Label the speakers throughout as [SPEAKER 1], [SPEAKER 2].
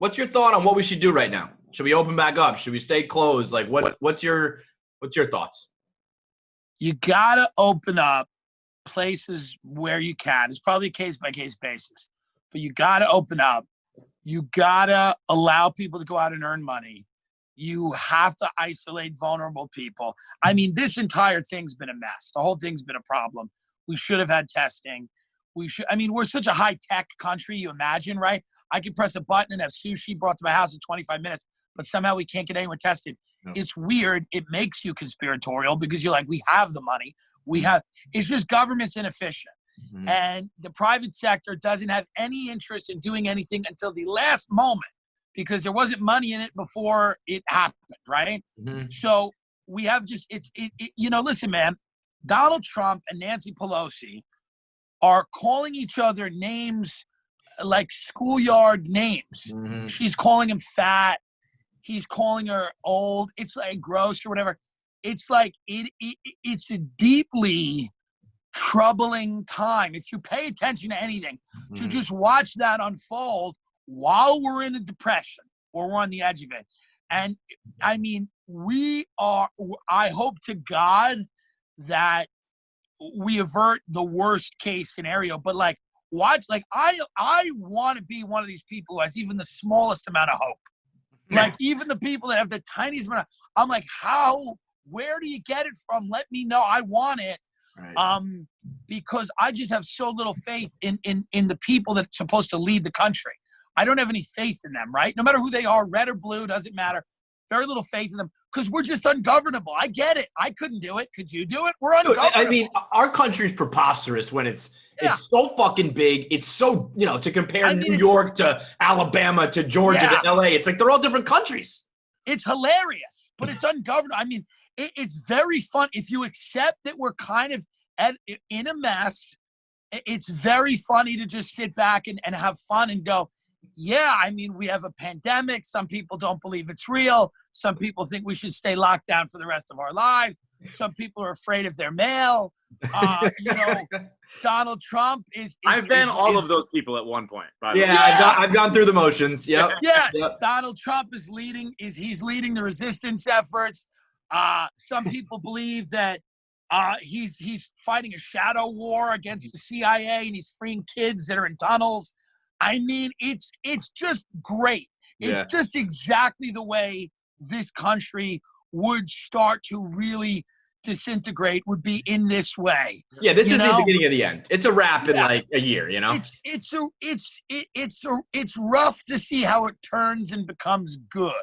[SPEAKER 1] what's your thought on what we should do right now? Should we open back up? Should we stay closed? Like, what's your thoughts?
[SPEAKER 2] You gotta open up places where you can. It's probably a case-by-case basis, but you gotta open up. You gotta allow people to go out and earn money. You have to isolate vulnerable people. I mean, this entire thing's been a mess. The whole thing's been a problem. We should have had testing. We're such a high-tech country, you imagine, right? I could press a button and have sushi brought to my house in 25 minutes, but somehow we can't get anyone tested. No. It's weird. It makes you conspiratorial because you're like, we have the money. It's just government's inefficient. Mm-hmm. And the private sector doesn't have any interest in doing anything until the last moment because there wasn't money in it before it happened, right? Mm-hmm. So we have listen, man, Donald Trump and Nancy Pelosi are calling each other names like schoolyard names. Mm-hmm. She's calling him fat. He's calling her old. It's like gross or whatever. It's like it's a deeply troubling time. If you pay attention to anything, to just watch that unfold while we're in a depression or we're on the edge of it. And I mean, I hope to God that we avert the worst case scenario, but like, watch, like I want to be one of these people who has even the smallest amount of hope. Like even the people that have the tiniest amount I'm like, where do you get it from? Let me know. I want it. Right. Because I just have so little faith in the people that's supposed to lead the country. I don't have any faith in them, right? No matter who they are, red or blue, doesn't matter. Very little faith in them because we're just ungovernable. I get it. I couldn't do it. Could you do it? We're ungovernable.
[SPEAKER 1] I mean, our country's preposterous when it's so fucking big. It's so, to compare New York to Alabama to Georgia to LA. It's like they're all different countries.
[SPEAKER 2] It's hilarious, but it's ungovernable. I mean, it's very fun. If you accept that we're kind of in a mess, it's very funny to just sit back and have fun and go, yeah, I mean, we have a pandemic. Some people don't believe it's real. Some people think we should stay locked down for the rest of our lives. Some people are afraid of their mail. Donald Trump is
[SPEAKER 3] I've been all of those people at one point. By the way.
[SPEAKER 1] I've gone through the motions. Yep.
[SPEAKER 2] Yep. Donald Trump is leading the resistance efforts. Some people believe that he's fighting a shadow war against the CIA and he's freeing kids that are in tunnels. I mean, it's just great. It's just exactly the way this country would start to really disintegrate, would be in this way.
[SPEAKER 1] Yeah, this is the beginning of the end. It's a wrap in like a year,
[SPEAKER 2] It's rough to see how it turns and becomes good.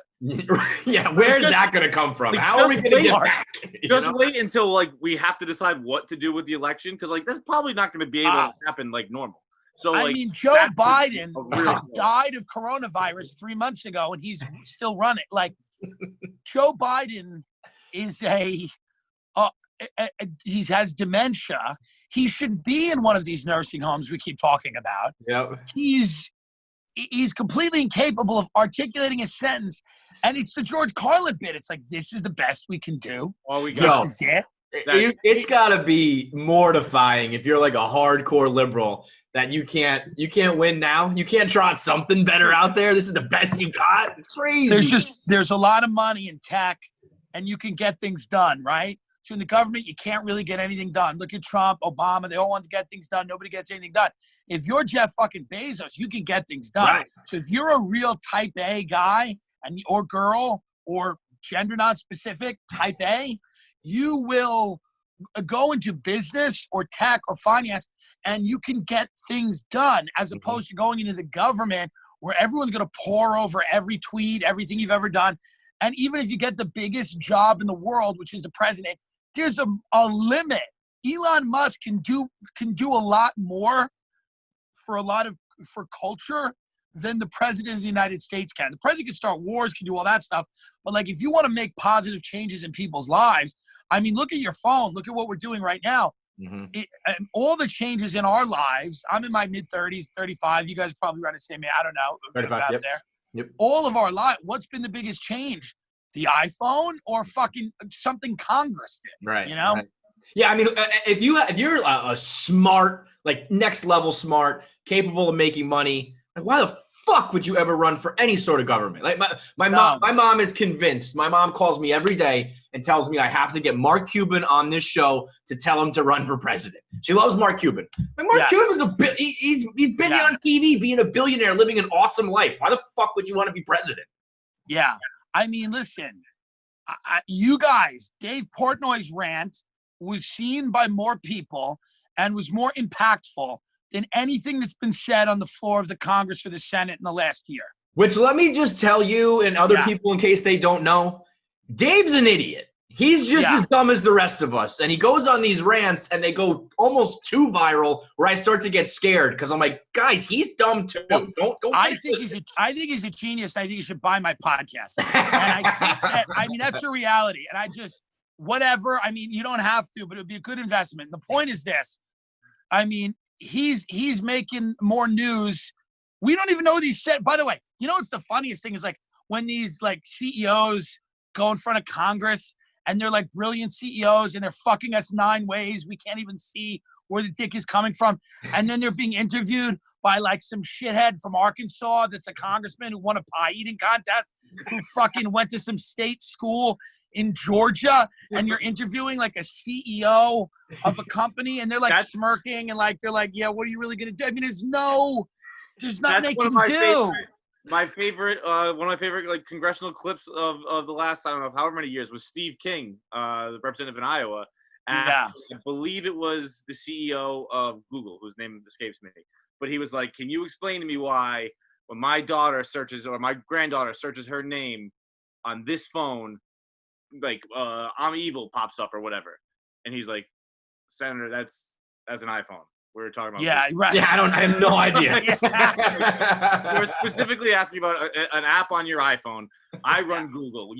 [SPEAKER 1] Yeah, where's that going to come from? How are we going to get back?
[SPEAKER 3] Just wait until like we have to decide what to do with the election because like that's probably not going to be able to happen like normal. So
[SPEAKER 2] I mean, Joe Biden died of coronavirus 3 months ago, and he's still running. Like Joe Biden is he has dementia. He should be in one of these nursing homes we keep talking about.
[SPEAKER 1] Yep.
[SPEAKER 2] He's completely incapable of articulating a sentence, and it's the George Carlin bit. It's like, this is the best we can do.
[SPEAKER 3] All we got.
[SPEAKER 2] This is it.
[SPEAKER 1] It's got to be mortifying if you're like a hardcore liberal that you can't win now. You can't trot something better out there. This is the best you got. It's crazy.
[SPEAKER 2] There's a lot of money in tech, and you can get things done, right? So in the government, you can't really get anything done. Look at Trump, Obama. They all want to get things done. Nobody gets anything done. If you're Jeff fucking Bezos, you can get things done. Right. So if you're a real type A guy or girl or gender non-specific type A, you will go into business or tech or finance and you can get things done as opposed to going into the government where everyone's going to pour over every tweet, everything you've ever done. And even if you get the biggest job in the world, which is the president, there's a limit. Elon Musk can do a lot more for culture than the president of the United States can. The president can start wars, can do all that stuff. But like, if you want to make positive changes in people's lives, I mean, look at your phone. Look at what we're doing right now. And all the changes in our lives. I'm in my mid-30s, 35. You guys probably around the same age. I don't know.
[SPEAKER 1] 35,
[SPEAKER 2] out there. Yep. All of our lives. What's been the biggest change? The iPhone or fucking something Congress did?
[SPEAKER 1] Right.
[SPEAKER 2] Right.
[SPEAKER 1] Yeah, I mean, if you're a smart, like next level smart, capable of making money, like why the fuck would you ever run for any sort of government? Like my mom is convinced. My mom calls me every day and tells me I have to get Mark Cuban on this show to tell him to run for president. She loves Mark Cuban. But Mark Cuban's he's busy on TV being a billionaire, living an awesome life. Why the fuck would you want to be president?
[SPEAKER 2] Yeah. I mean, listen, you guys, Dave Portnoy's rant was seen by more people and was more impactful than anything that's been said on the floor of the Congress or the Senate in the last year.
[SPEAKER 1] Which, let me just tell you and other people in case they don't know, Dave's an idiot. He's just as dumb as the rest of us. And he goes on these rants and they go almost too viral where I start to get scared because I'm like, guys, he's dumb too. Don't
[SPEAKER 2] I think he's a genius. I think he should buy my podcast. And I think that, I mean, that's the reality. And I just, whatever. I mean, you don't have to, but it would be a good investment. The point is this. I mean, he's making more news. We don't even know what he said. By the way, you know what's the funniest thing is like when these like CEOs go in front of Congress and they're like brilliant CEOs and they're fucking us 9 ways. We can't even see where the dick is coming from. And then they're being interviewed by like some shithead from Arkansas that's a congressman who won a pie eating contest, who fucking went to some state school in Georgia, and you're interviewing like a CEO of a company and they're like smirking and like, they're like, yeah, what are you really going to do? I mean, there's nothing they can do.
[SPEAKER 3] One of my favorite like congressional clips of the last, I don't know, however many years was Steve King, the representative in Iowa, asked, I believe it was the CEO of Google, whose name escapes me, but he was like, can you explain to me why when my daughter searches or my granddaughter searches her name on this phone, like I'm evil pops up or whatever? And he's like, Senator, that's an iPhone. We were talking about.
[SPEAKER 2] Yeah, right.
[SPEAKER 1] Yeah, I have no idea.
[SPEAKER 3] We're specifically asking about an app on your iPhone. I run Google.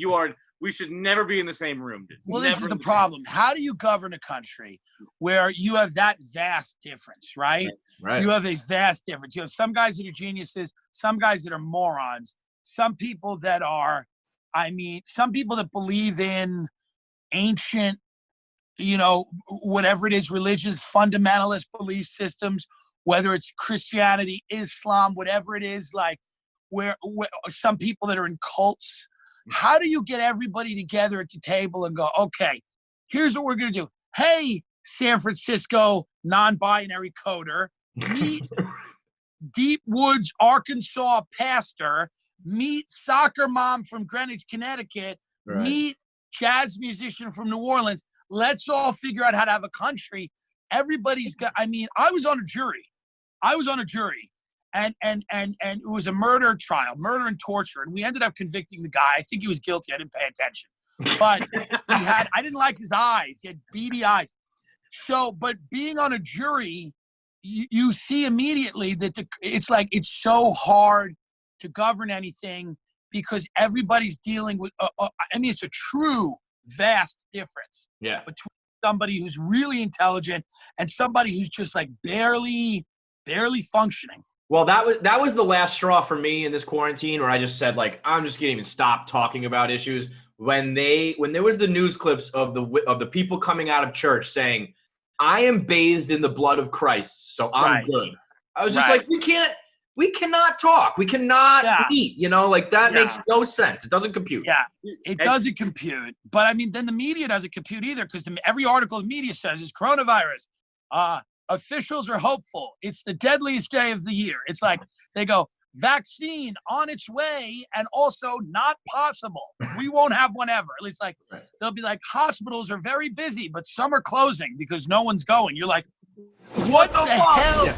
[SPEAKER 3] We should never be in the same room. Dude.
[SPEAKER 2] Well, this is the problem. How do you govern a country where you have that vast difference, right?
[SPEAKER 1] Right.
[SPEAKER 2] You have a vast difference. You have some guys that are geniuses, some guys that are morons, some people that are, some people that believe in ancient, whatever it is, religions, fundamentalist belief systems, whether it's Christianity, Islam, whatever it is, like where some people that are in cults. How do you get everybody together at the table and go, okay, here's what we're going to do. Hey, San Francisco non-binary coder, meet Deep Woods, Arkansas pastor, meet soccer mom from Greenwich, Connecticut, meet jazz musician from New Orleans. Let's all figure out how to have a country. Everybody's got, I was on a jury. And it was a murder trial, murder and torture. And we ended up convicting the guy. I think he was guilty. I didn't pay attention. But I didn't like his eyes. He had beady eyes. So, but being on a jury, you see immediately that it's so hard to govern anything because everybody's dealing with, it's a true vast difference between somebody who's really intelligent and somebody who's just like barely functioning.
[SPEAKER 1] Well, that was the last straw for me in this quarantine where I just said, like, I'm just gonna even stop talking about issues. When there was the news clips of the people coming out of church saying, I am bathed in the blood of Christ, so I'm good. I was just like, we cannot talk. We cannot eat, like that makes no sense. It doesn't compute.
[SPEAKER 2] Yeah, it doesn't compute. But then the media doesn't compute either because every article the media says is coronavirus. Officials are hopeful. It's the deadliest day of the year. It's like they go, vaccine on its way and also not possible. We won't have one ever. At least they'll be like, hospitals are very busy, but some are closing because no one's going. You're like, what the hell? Yeah.